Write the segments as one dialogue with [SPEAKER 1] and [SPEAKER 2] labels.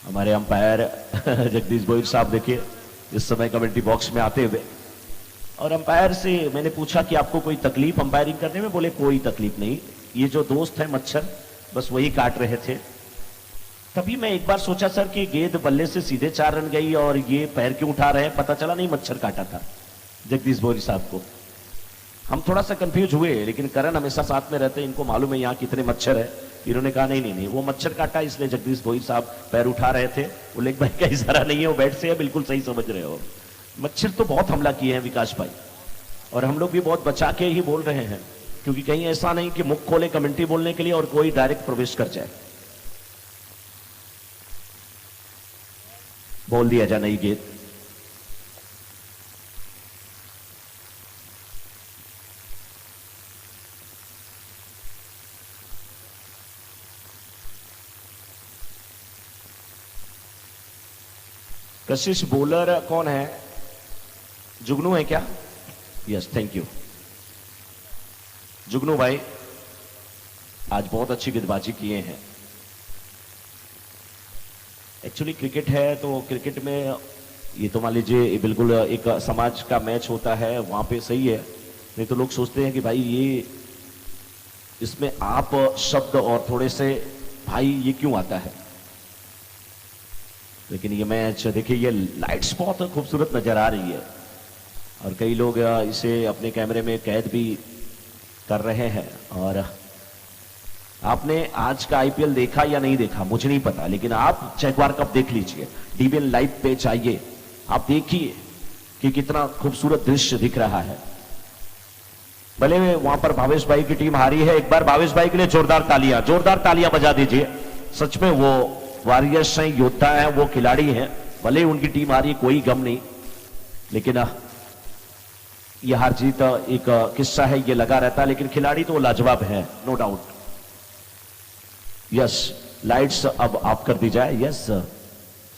[SPEAKER 1] हमारे अंपायर जगदीश बोईर साहब देखिए इस समय कमेंट्री बॉक्स में आते हुए। और अंपायर से मैंने पूछा कि आपको कोई तकलीफ अंपायरिंग करने में? बोले कोई तकलीफ नहीं, ये जो दोस्त है मच्छर बस वही काट रहे थे। तभी मैं एक बार सोचा सर कि गेंद बल्ले से सीधे 4 रन गई और ये पैर क्यों उठा रहे हैं, पता चला नहीं मच्छर काटा था जगदीश बोईर साहब को। हम थोड़ा सा कंफ्यूज हुए, लेकिन करण हमेशा साथ में रहते हैं, इनको मालूम है यहाँ कितने मच्छर है। इन्होंने कहा नहीं नहीं नहीं, वो मच्छर काटा इसलिए जगदीश बोईर साहब पैर उठा रहे थे। बोले भाई का इशारा नहीं है, वो बैट से है, बिल्कुल सही समझ रहे हो। मच्छर तो बहुत हमला किए हैं विकास भाई, और हम लोग भी बहुत बचा के ही बोल रहे हैं, क्योंकि कहीं ऐसा नहीं कि मुख खोले कमेंट्री बोलने के लिए और कोई डायरेक्ट प्रवेश कर जाए। बोल दिया जा नई गेंद। कशिश बॉलर कौन है? जुगनू है क्या? यस, थैंक यू जुगनू भाई, आज बहुत अच्छी गेंदबाजी किए हैं। एक्चुअली क्रिकेट है तो क्रिकेट में ये तो मान लीजिए बिल्कुल एक समाज का मैच होता है, वहां पे सही है। नहीं तो लोग सोचते हैं कि भाई ये इसमें आप शब्द और थोड़े से भाई ये क्यों आता है। लेकिन ये मैच देखिए, ये लाइट्स बहुत खूबसूरत नजर आ रही है और कई लोग इसे अपने कैमरे में कैद भी कर रहे हैं। और आपने आज का आईपीएल देखा या नहीं देखा मुझे नहीं पता, लेकिन आप जैगवार कप देख लीजिए, डीबीएन लाइव पे चाहिए, आप देखिए कि कितना खूबसूरत दृश्य दिख रहा है। भले वहां पर भावेश भाई की टीम हारी है, एक बार भावेश भाई के लिए जोरदार तालियां बजा दीजिए। सच में वो वॉरियर्स हैं, योद्धा हैं, वो खिलाड़ी हैं। भले उनकी टीम हारी, कोई गम नहीं, लेकिन यह हार जीत एक किस्सा है, ये लगा रहता है, लेकिन खिलाड़ी तो लाजवाब है, नो डाउट। यस, लाइट्स अब ऑफ कर दी जाए। यस,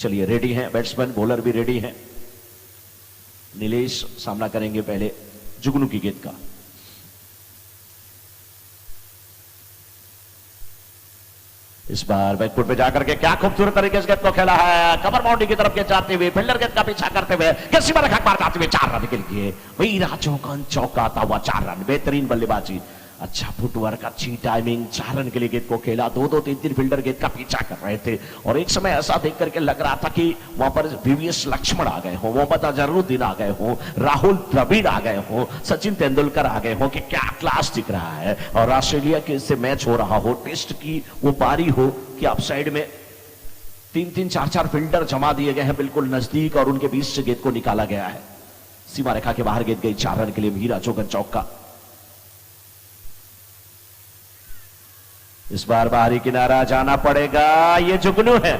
[SPEAKER 1] चलिए रेडी हैं बैट्समैन, बॉलर भी रेडी हैं। नीलेश सामना करेंगे पहले जुगनू की गेंद का। इस बार बैकफुट पे जाकर के क्या खूबसूरत तरीके से गेंद को खेला है, कवर बाउंड्री की तरफ के जाते हुए, फील्डर गेंद का पीछा करते हुए किसी बार मार जाते हुए 4 रन के लिए वीरा चौकन चौकाता हुआ 4 रन। बेहतरीन बल्लेबाजी, अच्छा फुटवर्क, अच्छी टाइमिंग, 4 रन के लिए गेंद को खेला। 2-2 3-3 फील्डर गेंद का पीछा कर रहे थे और एक समय ऐसा देख करके लग रहा था कि वहां पर वीवीएस लक्ष्मण आ गए हो, मोहम्मद अजहरुद्दीन आ गए हो, राहुल द्रविड़ आ गए हो, सचिन तेंदुलकर आ गए हो, कि क्या क्लास दिख रहा है। और ऑस्ट्रेलिया के से मैच हो रहा हो, टेस्ट की वो पारी हो कि आप साइड में 3-3 4-4 फील्डर जमा दिए गए हैं बिल्कुल नजदीक, और उनके बीच से गेंद को निकाला गया है। सीमा रेखा के बाहर गेंद गई 4 रन के लिए वीरा चौकन चौका। इस बार बाहरी किनारा जाना पड़ेगा, ये जुगनू है।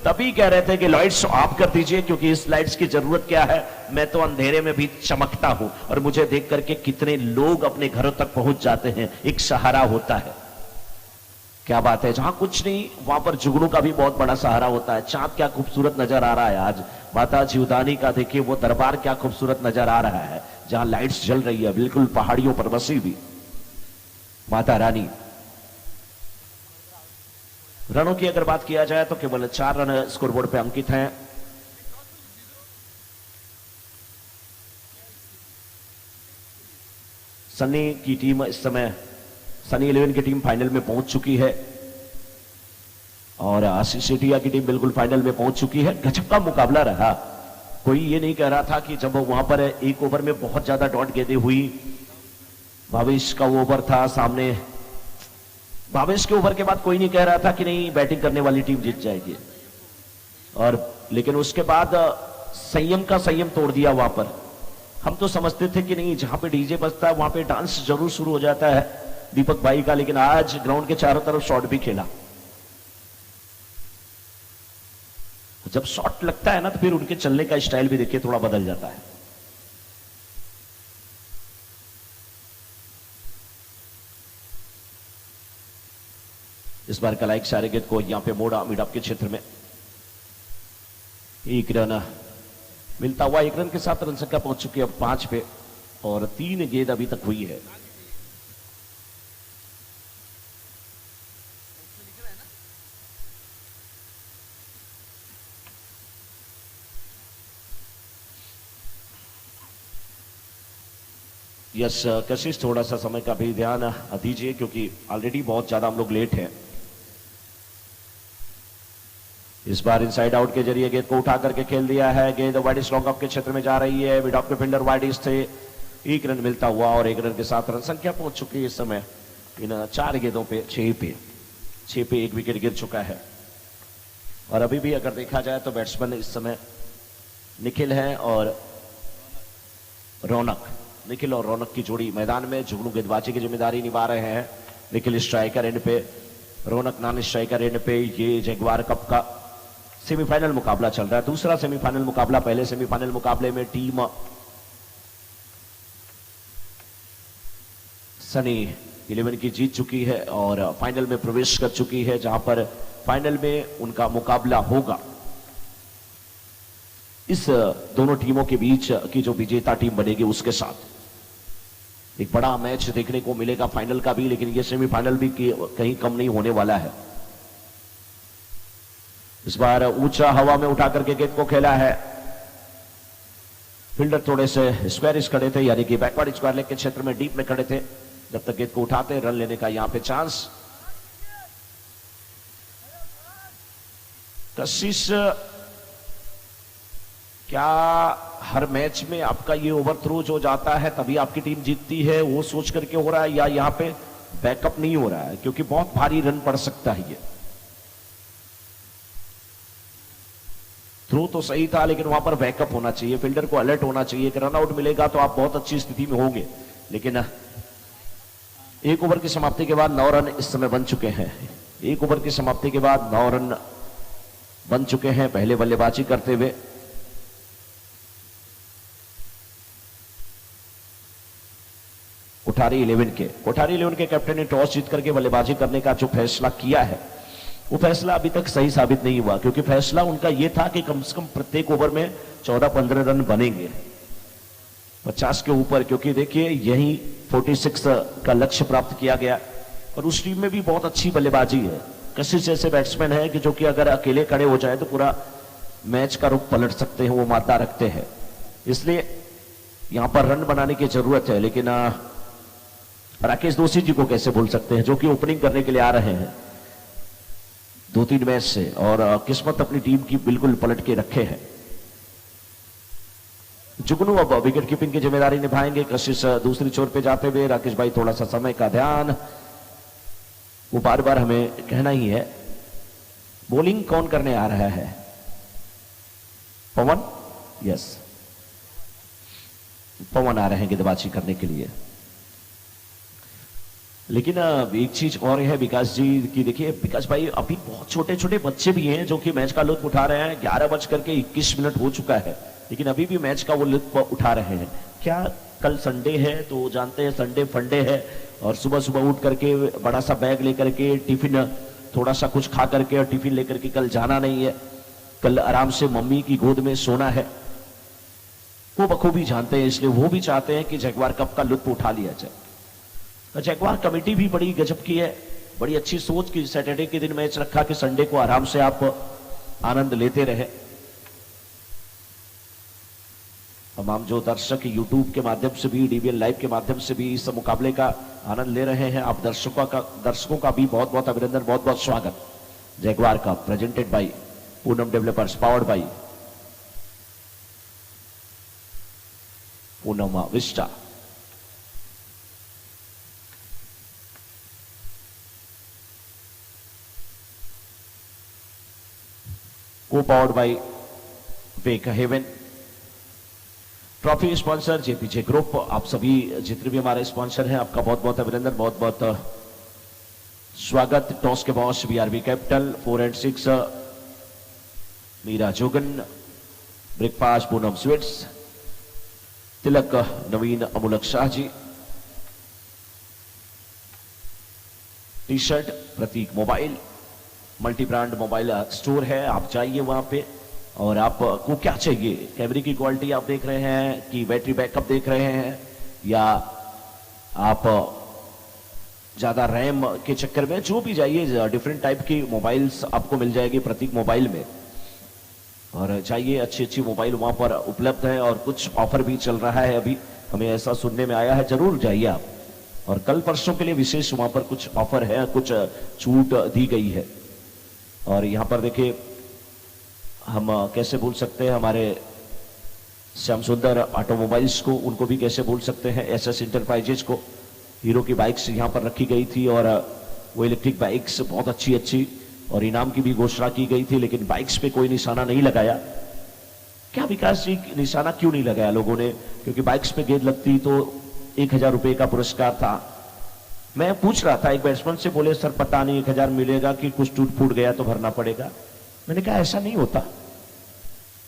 [SPEAKER 1] तभी कह रहे थे कि लाइट्स ऑफ कर दीजिए, क्योंकि इस लाइट्स की जरूरत क्या है, मैं तो अंधेरे में भी चमकता हूं और मुझे देख करके कितने लोग अपने घरों तक पहुंच जाते हैं, एक सहारा होता है। क्या बात है, जहां कुछ नहीं वहां पर जुगनू का भी बहुत बड़ा सहारा होता है। चांद क्या खूबसूरत नजर आ रहा है आज, माता जीवदानी का देखिए वो दरबार क्या खूबसूरत नजर आ रहा है, जहां लाइट्स जल रही है, बिल्कुल पहाड़ियों पर बसी हुई माता रानी। रनों की अगर बात किया जाए तो केवल 4 रन स्कोरबोर्ड पे अंकित हैं। सनी की टीम इस समय, सनी 11 की टीम फाइनल में पहुंच चुकी है और आशीष सेठिया की टीम बिल्कुल फाइनल में पहुंच चुकी है। गजब का मुकाबला रहा, कोई ये नहीं कह रहा था कि जब वहां पर एक ओवर में बहुत ज्यादा डॉट गेंदें हुई, भावेश का वो ओवर था सामने, भावेश के ओवर के बाद कोई नहीं कह रहा था कि नहीं बैटिंग करने वाली टीम जीत जाएगी। और लेकिन उसके बाद संयम का संयम तोड़ दिया वहां पर। हम तो समझते थे कि नहीं, जहां पे डीजे बजता है वहां पे डांस जरूर शुरू हो जाता है दीपक भाई का, लेकिन आज ग्राउंड के चारों तरफ शॉट भी खेला। जब शॉट लगता है ना तो फिर उनके चलने का स्टाइल भी देखिए थोड़ा बदल जाता है। इस बार का लाइक सारे गेंद को यहां पे मोड़ा मिड ऑफ के क्षेत्र में, 1 रन मिलता हुआ, 1 रन के साथ रन संख्या पहुंच चुकी है अब 5 पे, और 3 गेंद अभी तक हुई है। यस कशिश, थोड़ा सा समय का भी ध्यान दीजिए क्योंकि ऑलरेडी बहुत ज्यादा हम लोग लेट हैं। इस बार इनसाइड आउट के जरिए गेंद को उठा करके खेल दिया है। गेंद वाइड स्ट्रॉन्ग ऑफ के क्षेत्र में जा रही है। मिड ऑफ के फील्डर वाइड थे। 1 रन मिलता हुआ और 1 रन के साथ रन संख्या पहुंच चुकी है इस समय इन 4 गेंदों पे 6 पे 1 विकेट गिर चुका है। और अभी भी अगर देखा जाए तो बैट्समैन इस समय निखिल है और रौनक। निखिल और रौनक की जोड़ी मैदान में जुगनू गेंदबाजी की जिम्मेदारी निभा रहे हैं। निखिल स्ट्राइकर एंड पे, रौनक नॉन स्ट्राइकर एंड पे। ये जगुआर कप का सेमीफाइनल मुकाबला चल रहा है, दूसरा सेमीफाइनल मुकाबला। पहले सेमीफाइनल मुकाबले में टीम सनी 11 की जीत चुकी है और फाइनल में प्रवेश कर चुकी है, जहां पर फाइनल में उनका मुकाबला होगा इस दोनों टीमों के बीच की जो विजेता टीम बनेगी उसके साथ। एक बड़ा मैच देखने को मिलेगा फाइनल का भी, लेकिन यह सेमीफाइनल भी कहीं कम नहीं होने वाला है। इस बार ऊंचा हवा में उठा करके गेंद को खेला है। फील्डर थोड़े से स्क्वायरिश खड़े थे, यानी कि बैकवर्ड स्क्वायर लेग के क्षेत्र में डीप में खड़े थे। जब तक गेंद को उठाते रन लेने का यहां पे चांस। कशिश, क्या हर मैच में आपका ये ओवरथ्रो जो जाता है तभी आपकी टीम जीतती है, वो सोच करके हो रहा है, या यहां पे बैकअप नहीं हो रहा है? क्योंकि बहुत भारी रन पड़ सकता है ये। थ्रो तो सही था लेकिन वहां पर बैकअप होना चाहिए, फील्डर को अलर्ट होना चाहिए कि रन आउट मिलेगा तो आप बहुत अच्छी स्थिति में होंगे। लेकिन 1 ओवर की समाप्ति के बाद 9 रन इस समय बन चुके हैं। 1 ओवर की समाप्ति के बाद 9 रन बन चुके हैं पहले बल्लेबाजी करते हुए। कोठारी 11 के कैप्टन ने टॉस जीत करके बल्लेबाजी करने का जो फैसला किया है वो फैसला अभी तक सही साबित नहीं हुआ, क्योंकि फैसला उनका यह था कि कम से कम प्रत्येक ओवर में 14-15 रन बनेंगे 50 के ऊपर, क्योंकि देखिए यही 46 का लक्ष्य प्राप्त किया गया। और उस टीम में भी बहुत अच्छी बल्लेबाजी है। कशिश जैसे बैट्समैन है कि जो कि अगर अकेले खड़े हो जाए तो पूरा मैच का रुख पलट सकते हैं, वो मादा रखते हैं। इसलिए यहां पर रन बनाने की जरूरत है। लेकिन राकेश दोषी जी को कैसे भूल सकते हैं, जो कि ओपनिंग करने के लिए आ रहे हैं 2-3 मैच से, और किस्मत अपनी टीम की बिल्कुल पलट के रखे हैं। जुगनू अब विकेट कीपिंग की जिम्मेदारी निभाएंगे। कशिश दूसरी छोर पे जाते हुए। राकेश भाई थोड़ा सा समय का ध्यान, वो बार बार हमें कहना ही है। बॉलिंग कौन करने आ रहा है? पवन, यस, पवन आ रहे हैं गेंदबाजी करने के लिए। लेकिन एक चीज और है विकास जी की, देखिए विकास भाई अभी बहुत छोटे छोटे बच्चे भी हैं जो कि मैच का लुत्फ उठा रहे हैं। 11:21 हो चुका है लेकिन अभी भी मैच का वो लुत्फ उठा रहे हैं। क्या कल संडे है तो जानते हैं संडे फंडे है, और सुबह सुबह उठ करके बड़ा सा बैग लेकर के टिफिन थोड़ा सा कुछ खा करके और टिफिन लेकर के कल जाना नहीं है, कल आराम से मम्मी की गोद में सोना है, वो बखूबी जानते हैं। इसलिए वो भी चाहते हैं कि जगुआर कप का लुत्फ उठा लिया जाए। जगुआर कमेटी भी बड़ी गजब की है, बड़ी अच्छी सोच की सैटरडे के दिन मैच रखा कि संडे को आराम से आप आनंद लेते रहे। तमाम जो दर्शक यूट्यूब के माध्यम से भी, डीबीएल लाइव के माध्यम से भी इस मुकाबले का आनंद ले रहे हैं, आप दर्शकों का भी बहुत बहुत अभिनंदन, बहुत बहुत स्वागत। Jaguar cup presented by Poonam developers, powered by Poonam Vista. Co powered by Wake Haven. Trophy sponsor JPJ group. आप सभी जितने भी हमारे स्पॉन्सर हैं आपका बहुत बहुत अभिनंदन, बहुत बहुत स्वागत। टॉस के boss BRB capital, 4 and 6 Meera Jogan, breakfast Poonam sweets, tilak Naveen Amulak Shah ji, T shirt Prateek mobile, multi brand mobile store है। आप जाइए वहां पे, और आपको क्या चाहिए, कैमरे की क्वालिटी आप देख रहे हैं कि बैटरी बैकअप देख रहे हैं, या आप ज्यादा रैम के चक्कर में, जो भी जाइए डिफरेंट टाइप की मोबाइल्स आपको मिल जाएगी प्रतीक मोबाइल में। और जाइए, अच्छी अच्छी मोबाइल वहां पर उपलब्ध है और कुछ ऑफर भी चल रहा है अभी हमें ऐसा सुनने में आया है। जरूर जाइए आप, और कल परसों के लिए विशेष वहां पर कुछ ऑफर है, कुछ छूट दी गई है। और यहां पर देखिए, हम कैसे भूल सकते हैं हमारे श्याम सुंदर ऑटोमोबाइल्स को, उनको भी कैसे भूल सकते हैं, एसएस इंटरप्राइजेज को। हीरो की बाइक्स यहां पर रखी गई थी, और वो इलेक्ट्रिक बाइक्स बहुत अच्छी अच्छी, और इनाम की भी घोषणा की गई थी, लेकिन बाइक्स पे कोई निशाना नहीं लगाया। क्या विकास जी, निशाना क्यों नहीं लगाया लोगों ने? क्योंकि बाइक्स पे गेंद लगती तो 1000 रुपए का पुरस्कार था। मैं पूछ रहा था एक बैट्समैन से, बोले सर पता नहीं 1000 मिलेगा कि कुछ टूट फूट गया तो भरना पड़ेगा। मैंने कहा ऐसा नहीं होता,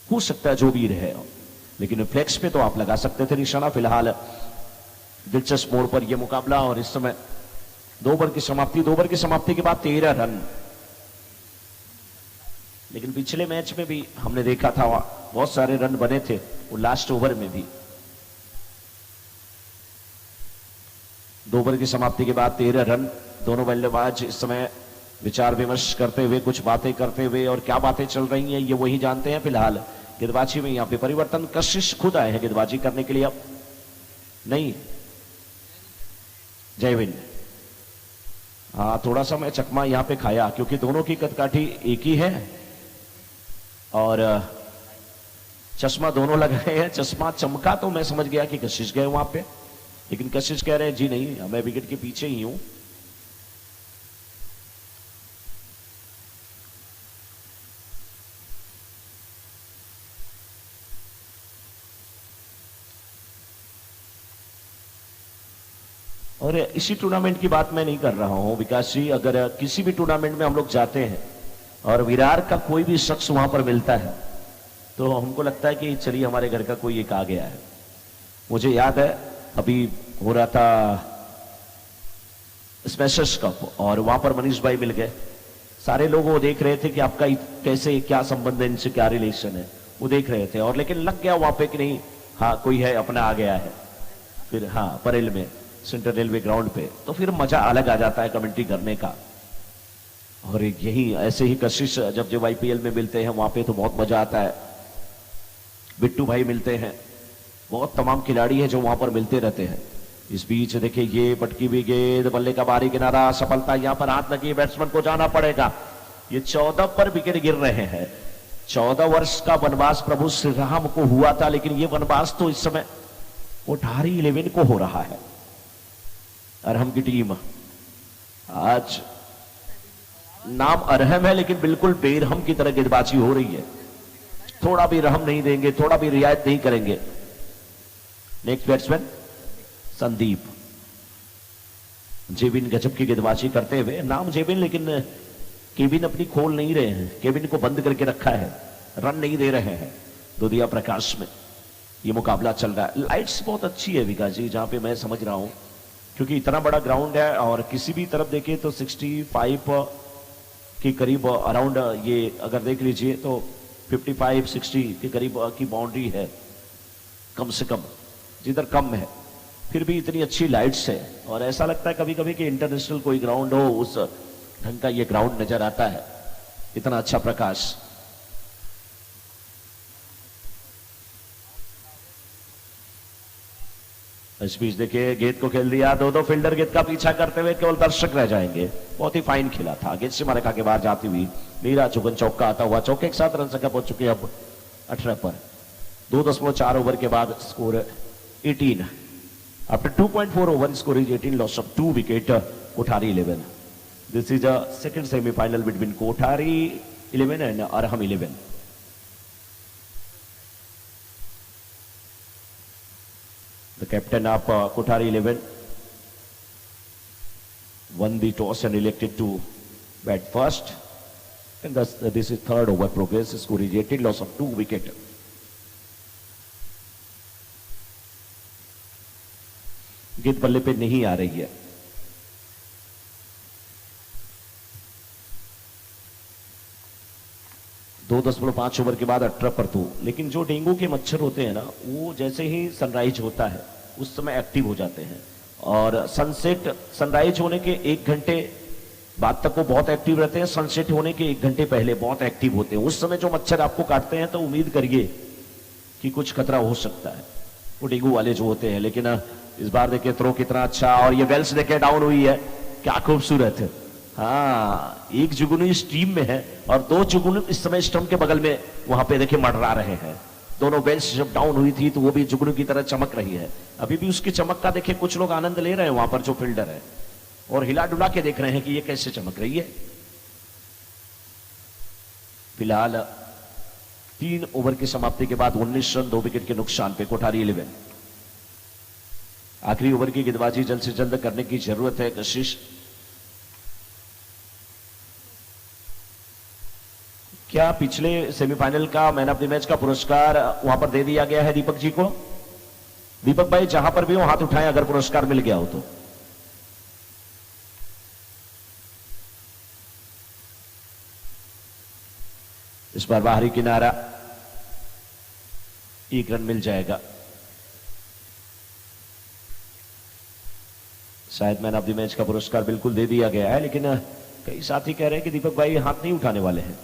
[SPEAKER 1] हो सकता है जो भी रहे, लेकिन फ्लेक्स पे तो आप लगा सकते थे निशाना। फिलहाल दिलचस्प मोड़ पर यह मुकाबला, और इस समय 2 ओवर की समाप्ति। 2 ओवर की समाप्ति के बाद 13 रन। लेकिन पिछले मैच में भी हमने देखा था बहुत सारे रन बने थे, वो लास्ट ओवर में भी। 2 ओवर की समाप्ति के बाद 13 रन। दोनों बल्लेबाज इस समय विचार विमर्श करते हुए, कुछ बातें करते हुए, और क्या बातें चल रही हैं ये वही जानते हैं। फिलहाल गेंदबाजी में यहां पे परिवर्तन, कशिश खुद आए हैं गेंदबाजी करने के लिए। अब नहीं, जयविन, हाँ थोड़ा सा मैं चकमा यहां पे खाया, क्योंकि दोनों की कदकाठी एक ही है और चश्मा दोनों लगाए हैं। चश्मा चमका तो मैं समझ गया कि कशिश गए वहां पे, लेकिन कशिश कह रहे हैं जी नहीं, मैं विकेट के पीछे ही हूं। और इसी टूर्नामेंट की बात मैं नहीं कर रहा हूं विकास जी, अगर किसी भी टूर्नामेंट में हम लोग जाते हैं और विरार का कोई भी शख्स वहां पर मिलता है तो हमको लगता है कि चलिए हमारे घर का कोई एक आ गया है। मुझे याद है अभी हो रहा था स्मैशर्स कप, और वहां पर मनीष भाई मिल गए। सारे लोग वो देख रहे थे कि आपका कैसे, क्या संबंध है इनसे, क्या रिलेशन है, वो देख रहे थे। और लेकिन लग गया वहां पे कि नहीं, हाँ कोई है अपना आ गया है। फिर हाँ परेल में सेंट्रल रेलवे ग्राउंड पे, तो फिर मजा अलग आ जाता है कमेंट्री करने का। और यही ऐसे ही कशिश जब आईपीएल में मिलते हैं वहां पे तो बहुत मजा आता है। बिट्टू भाई मिलते हैं, बहुत तमाम खिलाड़ी हैं जो वहां पर मिलते रहते हैं। इस बीच देखिए ये पटकी हुई गेंद, बल्ले का बाहरी किनारा, सफलता यहां पर हाथ लगी, बैट्समैन को जाना पड़ेगा। ये 14 पर विकेट गिर रहे हैं। 14 वर्ष का वनवास प्रभु श्री राम को हुआ था, लेकिन ये वनवास तो इस समय कोठारी 11 को हो रहा है। अरहम की टीम आज नाम अरहम है, लेकिन बिल्कुल बेरहम की तरह गेंदबाजी हो रही है। थोड़ा भी रहम नहीं देंगे, थोड़ा भी रियायत नहीं करेंगे। नेक्स्ट बैट्समैन संदीप, जेबिन गजब की गेंदबाजी करते हुए, नाम जेबिन, लेकिन केबिन अपनी खोल नहीं रहे हैं, केबिन को बंद करके रखा है, रन नहीं दे रहे हैं। दुधिया प्रकाश में ये मुकाबला चल रहा है। लाइट्स बहुत अच्छी है विकास जी, जहां पे मैं समझ रहा हूं, क्योंकि इतना बड़ा ग्राउंड है और किसी भी तरफ देखिए तो 65 के करीब अराउंड, ये अगर देख लीजिए तो 55-60 के करीब की बाउंड्री है कम से कम, जिधर कम है फिर भी इतनी अच्छी लाइट्स है। और ऐसा लगता है कभी कभी कि इंटरनेशनल कोई ग्राउंड हो, उस ढंग का ये ग्राउंड नजर आता है, इतना अच्छा प्रकाश। इस बीच देखिए गेंद को खेल दिया, दो फील्डर गेंद का पीछा करते हुए, केवल दर्शक रह जाएंगे। बहुत ही फाइन खेला था, गेंद से मारे के बाहर जाती हुई मीरा चुगन चौका आता हुआ, चौके के साथ रन संख्या पहुंच चुकी है अब 18 पर। 2.4 ओवर के बाद score 18। After 2.4 over score is 18, loss of 2 wicket, Kothari 11। This is a second semifinal between Kothari 11 and Arham 11। The captain of Kothari 11 won the toss and elected to bat first. And thus, this is third over progress. Score is 18, loss of 2 wicket. गेंद बल्ले पे नहीं आ रही है। दो 2.5 over के बाद 18 पर 2। लेकिन जो डेंगू के मच्छर होते हैं ना, वो जैसे ही सनराइज होता है उस समय एक्टिव हो जाते हैं, और सनसेट, सनराइज होने के 1 घंटे बाद तक वो बहुत एक्टिव रहते हैं, सनसेट होने के 1 घंटे पहले बहुत एक्टिव होते हैं। उस समय जो मच्छर आपको काटते हैं तो उम्मीद करिए कि कुछ खतरा हो सकता है। वो डेंगू वाले जो होते हैं। लेकिन इस बार देखिए थ्रो कितना अच्छा, और ये वेल्स देखिए डाउन हुई है, क्या खूबसूरत है। हाँ, एक जुगनू इस टीम में है और दो जुगनू इस समय स्टंप के बगल में वहां पे देखिए मंडरा रहे हैं। दोनों बेल्स जब डाउन हुई थी तो वो भी जुगनू की तरह चमक रही है। अभी भी उसकी चमक का देखिए कुछ लोग आनंद ले रहे हैं वहां पर, जो फील्डर है, और हिला डुला के देख रहे हैं कि ये कैसे चमक रही है। फिलहाल 3 ओवर की समाप्ति के बाद 19 रन 2 विकेट के नुकसान पे कोठारी 11। आखिरी ओवर की गेंदबाजी जल्द से जल्द करने की जरूरत है। कशिश क्या पिछले सेमीफाइनल का मैन ऑफ द मैच का पुरस्कार वहां पर दे दिया गया है दीपक जी को? दीपक भाई जहां पर भी हो हाथ उठाएं अगर पुरस्कार मिल गया हो तो। इस बार बाहरी किनारा, 1 रन मिल जाएगा। शायद मैन ऑफ द मैच का पुरस्कार बिल्कुल दे दिया गया है, लेकिन कई साथी कह रहे हैं कि दीपक भाई हाथ नहीं उठाने वाले हैं,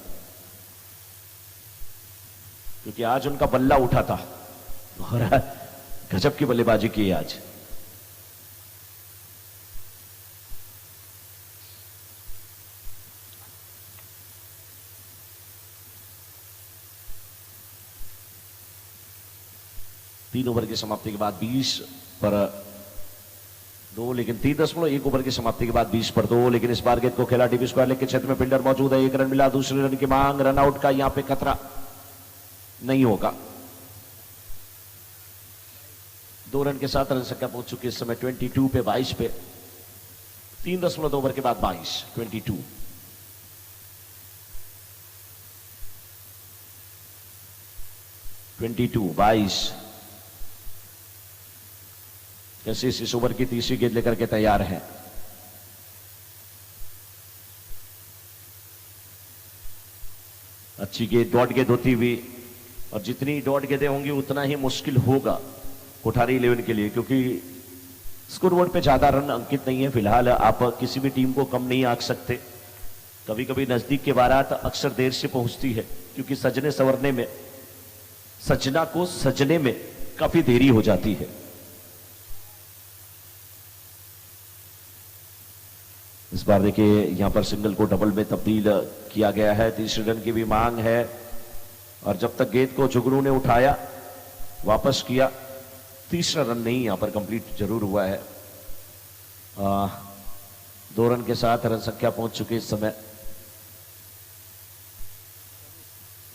[SPEAKER 1] क्योंकि आज उनका बल्ला उठा था और गजब की बल्लेबाजी की आज। तीन ओवर की समाप्ति के बाद 20 पर 2, लेकिन 3.1 ओवर की समाप्ति के बाद 20 पर 2, लेकिन इस बार गेंद को खेला डीपी स्क्वायर लेग के क्षेत्र में, फील्डर मौजूद है, 1 रन मिला, दूसरे रन की मांग, रन आउट का यहां पे खतरा नहीं होगा। 2 रन के साथ रन संख्या पहुंच चुकी इस समय 22 पे 22 पे, 3.2 ओवर के बाद 22 22। जैसे इस ओवर की तीसरी गेंद लेकर के तैयार है। अच्छी गेंद, डॉट गेंद होती हुई, और जितनी डॉट गेंदें होंगी उतना ही मुश्किल होगा कोठारी 11 के लिए, क्योंकि स्कोर बोर्ड पे ज्यादा रन अंकित नहीं है। फिलहाल आप किसी भी टीम को कम नहीं आंक सकते। कभी कभी नजदीक के बारात अक्सर देर से पहुंचती है, क्योंकि सजने संवरने में, सजना को सजने में काफी देरी हो जाती है। इस बार देखिए यहां पर सिंगल को डबल में तब्दील किया गया है, तीसरे रन की भी मांग है, और जब तक गेंद को जुगनू ने उठाया, वापस किया, तीसरा रन नहीं यहां पर कंप्लीट जरूर हुआ है। 2 रन के साथ रन संख्या पहुंच चुकी इस समय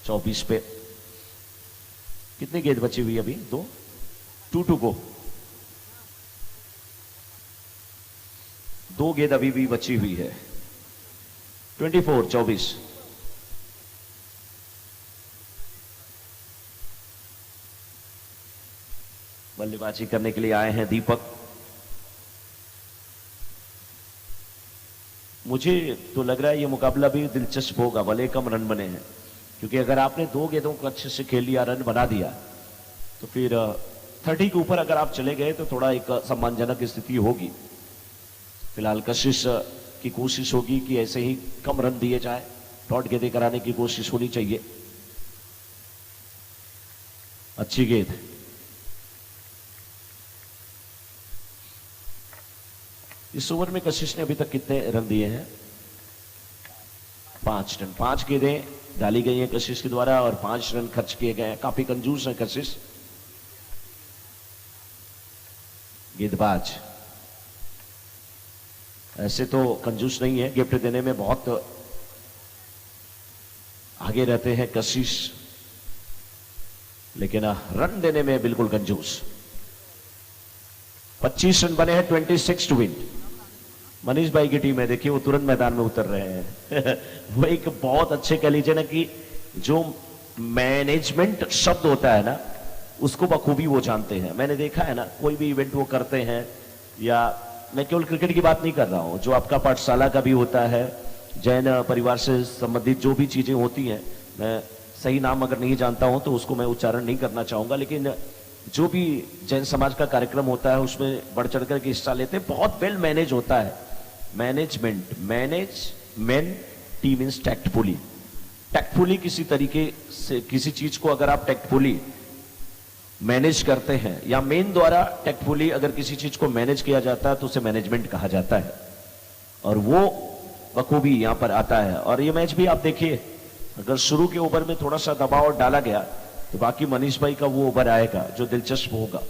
[SPEAKER 1] 24 पे। कितनी गेंद बची हुई अभी? 2 टू गो। 2 गेंद अभी भी बची हुई है। 24 बल्लेबाजी करने के लिए आए हैं दीपक। मुझे तो लग रहा है ये मुकाबला भी दिलचस्प होगा, भले कम रन बने हैं, क्योंकि अगर आपने 2 गेंदों को अच्छे से खेल लिया, रन बना दिया, तो फिर 30 के ऊपर अगर आप चले गए तो थोड़ा एक सम्मानजनक स्थिति होगी। फिलहाल कशिश की कोशिश होगी कि ऐसे ही कम रन दिए जाए, डॉट गेंदें कराने की कोशिश होनी चाहिए। अच्छी गेंद, इस ओवर में कशिश ने अभी तक कितने रन दिए हैं? 5 रन। 5 गेंदें डाली गई हैं कशिश के द्वारा और 5 रन खर्च किए गए हैं। काफी कंजूस है कशिश। गेंदबाज ऐसे तो कंजूस नहीं है, गिफ्ट देने में बहुत आगे रहते हैं कशिश, लेकिन रन देने में बिल्कुल कंजूस। 25 रन बने हैं, 26 टू विन। मनीष भाई की टीम है, देखिए वो तुरंत मैदान में उतर रहे हैं। वो एक बहुत अच्छे कह लीजिए ना कि जो मैनेजमेंट शब्द होता है ना, उसको बखूबी वो जानते हैं। मैंने देखा है ना, कोई भी इवेंट वो करते हैं, या मैं केवल क्रिकेट की बात नहीं कर रहा हूं, जो आपका पाठशाला का भी होता है, जैन परिवार से संबंधित जो भी चीजें होती हैं, मैं सही नाम अगर नहीं जानता हूं तो उसको मैं उच्चारण नहीं करना चाहूंगा, लेकिन जो भी जैन समाज का कार्यक्रम होता है उसमें बढ़ चढ़ कर के हिस्सा लेते हैं। बहुत वेल मैनेज होता है। Management, management, T means tactfully. Tactfully किसी तरीके से किसी चीज को अगर आप टैक्टफुली मैनेज करते हैं, या मेन द्वारा टेक्टफुली अगर किसी चीज को मैनेज किया जाता है तो उसे मैनेजमेंट कहा जाता है, और वो बखूबी यहां पर आता है। और ये मैच भी आप देखिए, अगर शुरू के ओवर में थोड़ा सा दबाव डाला गया तो बाकी मनीष भाई का वो ओवर आएगा जो दिलचस्प होगा।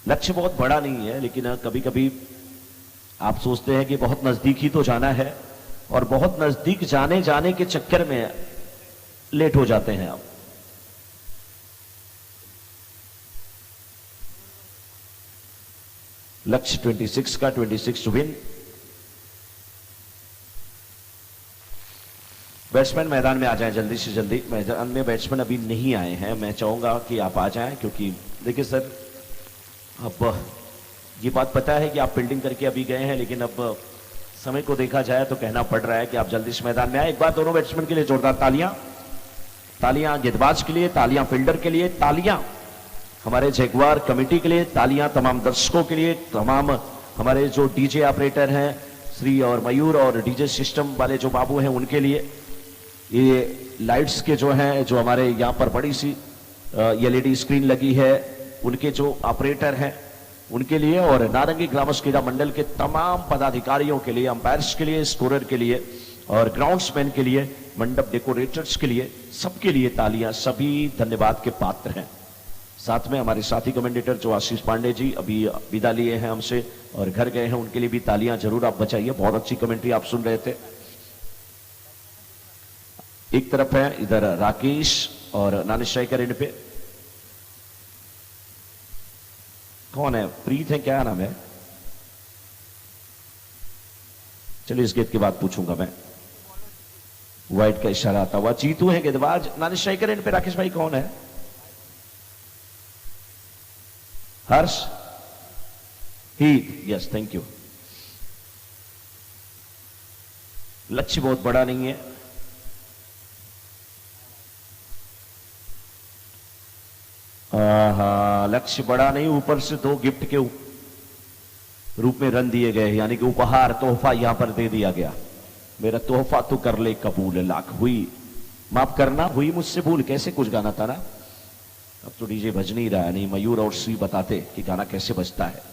[SPEAKER 1] लक्ष्य बहुत बड़ा नहीं है, लेकिन कभी कभी आप सोचते हैं कि बहुत नजदीक ही तो जाना है, और बहुत नजदीक जाने जाने के चक्कर में लेट हो जाते हैं आप। लक्ष्य 26 का 26 टू विन। बैट्समैन मैदान में आ जाएं जल्दी से जल्दी। मैदान में बैट्समैन अभी नहीं आए हैं, मैं चाहूंगा कि आप आ जाएं, क्योंकि देखिए सर, अब ये बात पता है कि आप फील्डिंग करके अभी गए हैं, लेकिन अब समय को देखा जाए तो कहना पड़ रहा है कि आप जल्दी से मैदान में आए। एक बार दोनों बैट्समैन के लिए जोरदार तालियां, तालियां गेंदबाज के लिए, तालियां फील्डर के लिए, तालियां हमारे जैगवार कमेटी के लिए, तालियां तमाम दर्शकों के लिए, तमाम हमारे जो डीजे ऑपरेटर हैं श्री और मयूर, और डीजे सिस्टम वाले जो बाबू हैं उनके लिए, ये लाइट्स के जो हैं, जो हमारे यहाँ पर बड़ी सी एलईडी स्क्रीन लगी है, उनके जो ऑपरेटर हैं उनके लिए, और नारंगी ग्रामस क्रीड़ा मंडल के तमाम पदाधिकारियों के लिए, अंपायर्स के लिए, स्कोरर के लिए, और ग्राउंड्समैन के लिए, मंडप डेकोरेटर्स के लिए, सबके लिए तालियां, सभी धन्यवाद के पात्र हैं। साथ में हमारे साथी कमेंडेटर जो आशीष पांडे जी अभी विदा लिए हैं हमसे और घर गए हैं, उनके लिए भी तालियां जरूर आप बचाइए। बहुत अच्छी कमेंट्री आप सुन रहे थे। एक तरफ है इधर राकेश और नानिश स्ट्राइकर इन पे कौन है, प्रीत है, क्या नाम है? चलिए इस गेंद की बात पूछूंगा मैं। वाइट का इशारा आता हुआ जीतू है गेंदबाज। नानिश स्ट्राइकर इन पे राकेश भाई कौन है? हर्ष हीत, यस थैंक यू। लक्ष्य बहुत बड़ा नहीं है, लक्ष्य बड़ा नहीं, ऊपर से दो गिफ्ट के रूप में रन दिए गए, यानी कि उपहार तोहफा यहां पर दे दिया गया। मेरा तोहफा तू कर ले कबूल, लाख हुई माफ करना, हुई मुझसे भूल, कैसे कुछ गाना था ना। अब तो डीजे बज नहीं रहा है, नहीं मयूर और श्री बताते कि गाना कैसे बजता है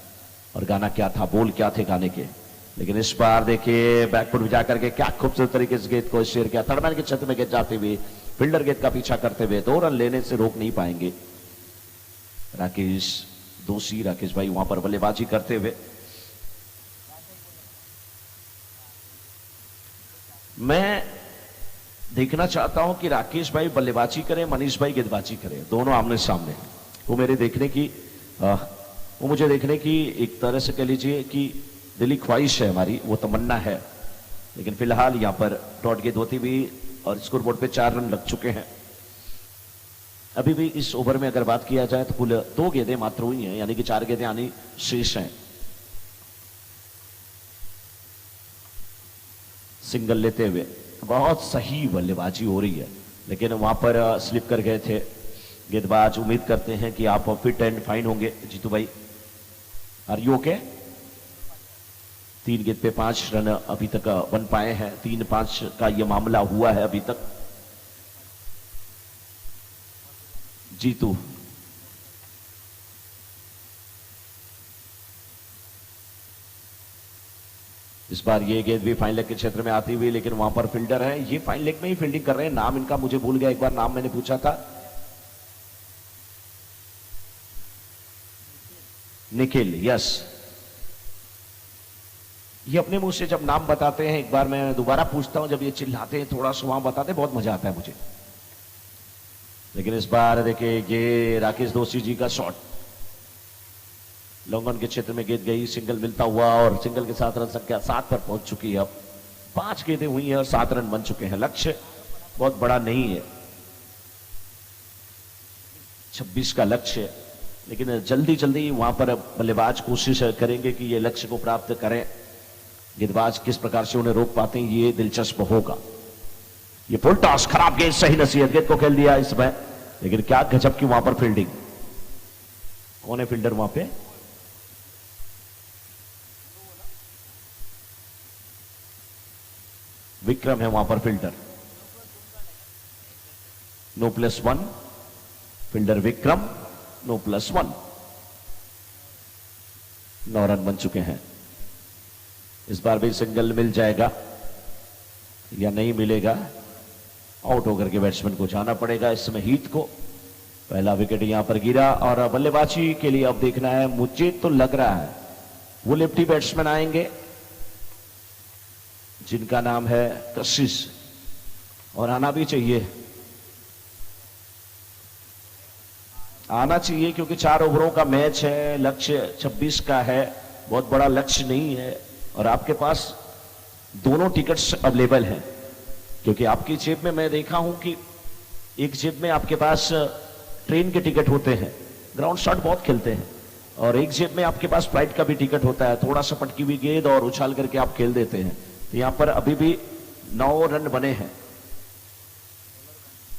[SPEAKER 1] और गाना क्या था, बोल क्या थे गाने के। लेकिन इस बार देखिए बैकफुट जा करके क्या खूबसूरत तरीके से गेंद को शेयर किया, थर्डमैन के छत में गेंद जाते हुए, फील्डर गेंद का पीछा करते हुए 2 रन लेने से रोक नहीं पाएंगे। राकेश दोषी, राकेश भाई वहां पर बल्लेबाजी करते हुए। मैं देखना चाहता हूं कि राकेश भाई बल्लेबाजी करें, मनीष भाई गेंदबाजी करें, दोनों आमने सामने। वो मेरे देखने की वो मुझे देखने की एक तरह से कह लीजिए कि दिली ख्वाहिश है हमारी, वो तमन्ना है। लेकिन फिलहाल यहां पर डॉट गेंद होती हुई और स्कोर बोर्ड पे 4 रन लग चुके हैं। अभी भी इस ओवर में अगर बात किया जाए तो कुल 2 गेंदें मात्र हुई हैं, यानी कि 4 गेंदें आनी शेष हैं। सिंगल लेते हुए बहुत सही बल्लेबाजी हो रही है, लेकिन वहां पर स्लिप कर गए थे गेंदबाज। उम्मीद करते हैं कि आप फिट एंड फाइन होंगे जीतू भाई। Are you okay? 3 गेंद पे 5 रन अभी तक बन पाए हैं, 3-5 का यह मामला हुआ है अभी तक। जीतू इस बार ये गेंद भी फाइन लेग के क्षेत्र में आती हुई, लेकिन वहां पर फील्डर है, ये फाइन लेग में ही फील्डिंग कर रहे हैं। नाम इनका मुझे भूल गया, एक बार नाम मैंने पूछा था, निखिल, यस। ये अपने मुंह से जब नाम बताते हैं, एक बार मैं दोबारा पूछता हूं, जब ये चिल्लाते हैं थोड़ा सा वहां बताते हैं, बहुत मजा आता है मुझे। लेकिन इस बार देखिए ये राकेश दोषी जी का शॉट, लॉन्ग ऑन के क्षेत्र में गेंद गई, सिंगल मिलता हुआ, और सिंगल के साथ रन संख्या 7 पर पहुंच चुकी है। अब 5 गेंदें हुई हैं और 7 रन बन चुके हैं। लक्ष्य बहुत बड़ा नहीं है, 26 का लक्ष्य, लेकिन जल्दी जल्दी वहां पर बल्लेबाज कोशिश करेंगे कि ये लक्ष्य को प्राप्त करें। गेंदबाज किस प्रकार से उन्हें रोक पाते हैं, ये दिलचस्प होगा। ये फुल टॉस, खराब गेंद, सही नसीहत, गेंद को खेल दिया इस समय, लेकिन क्या गजब की वहां पर फील्डिंग। कौन है फील्डर वहां पे? विक्रम है वहां पर fielder. No fielder Vikram, no +1। 9 run बन चुके हैं। इस बार भी सिंगल मिल जाएगा या नहीं मिलेगा, आउट होकर के बैट्समैन को जाना पड़ेगा। इस समय हीथ को पहला विकेट यहां पर गिरा और बल्लेबाजी के लिए अब देखना है। मुझे तो लग रहा है वो लेफ्टी बैट्समैन आएंगे जिनका नाम है कशिश, और आना भी चाहिए, आना चाहिए क्योंकि 4 ओवरों का मैच है, लक्ष्य 26 का है, बहुत बड़ा लक्ष्य नहीं है और आपके पास दोनों टिकट्स अवेलेबल हैं। क्योंकि आपकी जेब में मैं देखा हूं कि एक जेब में आपके पास ट्रेन के टिकट होते हैं, ग्राउंड शॉट बहुत खेलते हैं, और एक जेब में आपके पास फ्लाइट का भी टिकट होता है, थोड़ा सा पटकी हुई गेंद और उछाल करके आप खेल देते हैं। तो यहां पर अभी भी 9 रन बने हैं,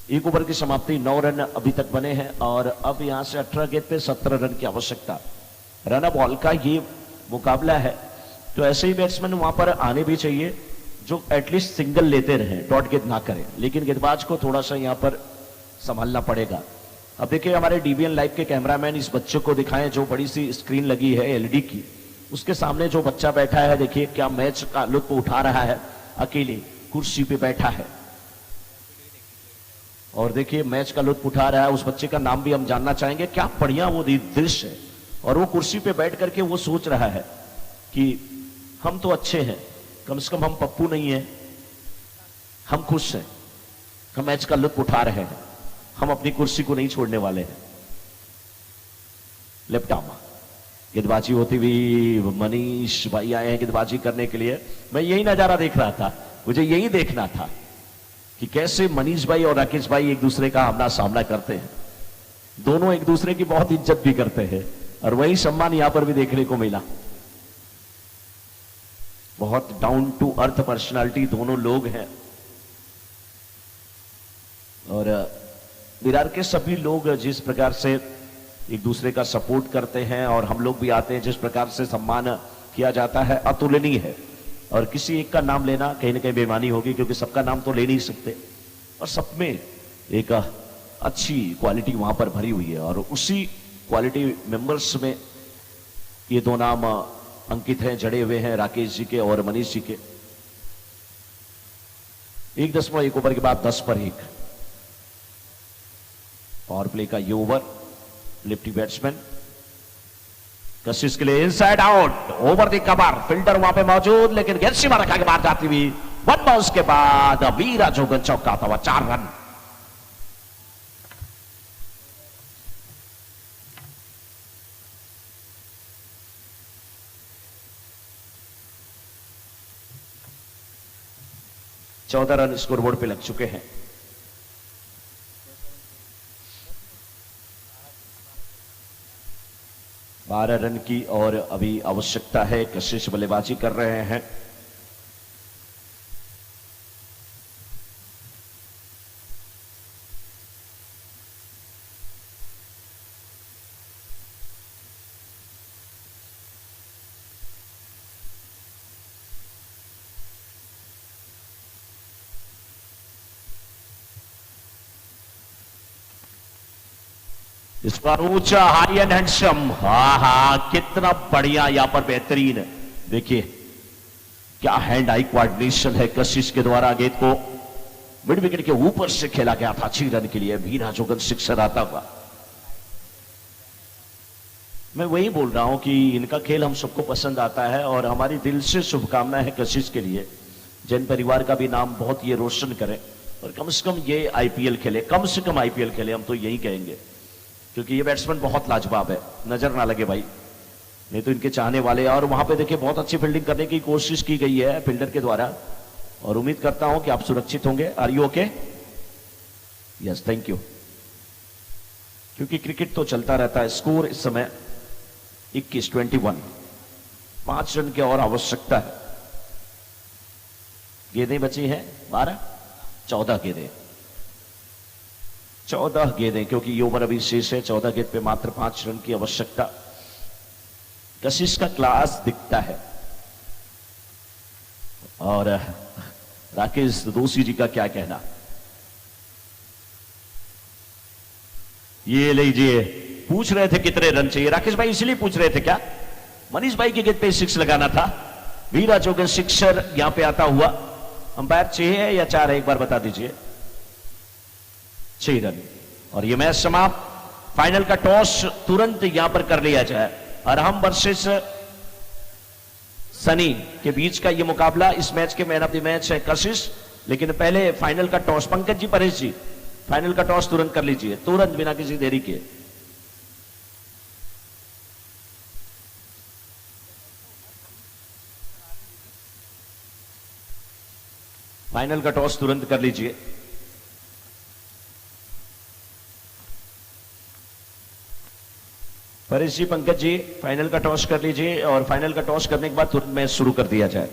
[SPEAKER 1] 1 ओवर की समाप्ति, 9 रन अभी तक बने हैं और अब यहां से 18 गेंद पे 17 रन की आवश्यकता। रन बॉल का ये मुकाबला है, तो ऐसे ही बैट्समैन वहां पर आने भी चाहिए जो एटलीस्ट सिंगल लेते रहे, डॉट गेंद ना करें, लेकिन गेंदबाज को थोड़ा सा यहां पर संभालना पड़ेगा। अब देखिए हमारे डीबीएन लाइव के कैमरामैन इस बच्चे को दिखाएं जो बड़ी सी स्क्रीन लगी है एलईडी की, उसके सामने जो बच्चा बैठा है, देखिए क्या मैच का लुत्फ उठा रहा है, अकेले कुर्सी पे बैठा है और देखिए मैच का लुत्फ उठा रहा है। उस बच्चे का नाम भी हम जानना चाहेंगे। क्या बढ़िया वो दृश्य है, और वो कुर्सी पे बैठ करके वो सोच रहा है कि हम तो अच्छे हैं, कम से कम हम पप्पू नहीं है, हम खुश हैं, हम मैच का लुत्फ उठा रहे हैं, हम अपनी कुर्सी को नहीं छोड़ने वाले हैं। लेफ्ट आर्म गेंदबाजी होती हुई मनीष भाई आए हैं गेंदबाजी करने के लिए। मैं यही नजारा देख रहा था, मुझे यही देखना था कि कैसे मनीष भाई और राकेश भाई एक दूसरे का आमना सामना करते हैं। दोनों एक दूसरे की बहुत इज्जत भी करते हैं और वही सम्मान यहां पर भी देखने को मिला। बहुत डाउन टू अर्थ पर्सनालिटी दोनों लोग हैं और विरार के सभी लोग जिस प्रकार से एक दूसरे का सपोर्ट करते हैं और हम लोग भी आते हैं, जिस प्रकार से सम्मान किया जाता है, अतुलनीय है। और किसी एक का नाम लेना कहीं ना कहीं बेईमानी होगी क्योंकि सबका नाम तो ले नहीं सकते, और सब में एक अच्छी क्वालिटी वहां पर भरी हुई है और उसी क्वालिटी मेंबर्स में ये 2 नाम अंकित हैं, जड़े हुए हैं, राकेश जी के और मनीष जी के। 1.1 ओवर के बाद 10 पर 1 पावर प्ले का ये ओवर। लेफ्टी बैट्समैन कशिश के लिए inside out, over the cover, fielder वहां पे मौजूद लेकिन गेंद सीमा रखा के बाहर जाती हुई 1 बाउंस के बाद वीरा जोगन चौका था, 4 रन। चौदह रन स्कोरबोर्ड पे लग चुके हैं। बारह रन की और अभी आवश्यकता है। कशिश बल्लेबाजी कर रहे हैं। इस बार ऊंचा हाई एंड हैंडसम, हा कितना बढ़िया यहां पर बेहतरीन, देखिए क्या हैंड आई कोऑर्डिनेशन है कशिश के द्वारा। गेंद को मिड विकेट के ऊपर से खेला गया था 6 रन के लिए। वीरा जोगन सिक्सर आता हुआ। मैं वही बोल रहा हूं कि इनका खेल हम सबको पसंद आता है और हमारी दिल से शुभकामनाएं है कशिश के लिए, जैन परिवार का भी नाम बहुत ये रोशन करे और कम से कम ये आईपीएल खेले, कम से कम आईपीएल खेले, हम तो यही कहेंगे क्योंकि ये बैट्समैन बहुत लाजवाब है। नजर ना लगे भाई, नहीं तो इनके चाहने वाले। और वहां पे देखिए बहुत अच्छी फील्डिंग करने की कोशिश की गई है फील्डर के द्वारा और उम्मीद करता हूं कि आप सुरक्षित होंगे। Are you okay? Yes, thank you. क्योंकि क्रिकेट तो चलता रहता है। स्कोर इस समय 21-21, 5 रन की और आवश्यकता है। गेंदें बची हैं 12, 14 गेंदें, 14 गेंदें, क्योंकि ये ओवर अभी शेष है। 14 गेंद पे मात्र 5 रन की आवश्यकता। कशिश का क्लास दिखता है। और राकेश दोषी जी का क्या कहना। ये लीजिए, पूछ रहे थे कितने रन चाहिए राकेश भाई, इसलिए पूछ रहे थे क्या? मनीष भाई की गेंद पे 6 लगाना था। वीरा जोगन सिक्सर यहां पे आता हुआ। अंपायर 6 है या 4 है, एक बार बता दीजिए। 6 रन और ये मैच समाप्त। फाइनल का टॉस तुरंत यहां पर कर लिया जाए। अरहम वर्सेस सनी के बीच का ये मुकाबला। इस मैच के मैन ऑफ द मैच है कशिश, लेकिन पहले फाइनल का टॉस पंकज जी, परेश जी, फाइनल का टॉस तुरंत कर लीजिए, तुरंत बिना किसी देरी के। फाइनल का टॉस तुरंत कर लीजिए। परेश जी, पंकज जी, फाइनल का टॉस कर लीजिए और फाइनल का टॉस करने के बाद तुरंत मैच शुरू कर दिया जाए।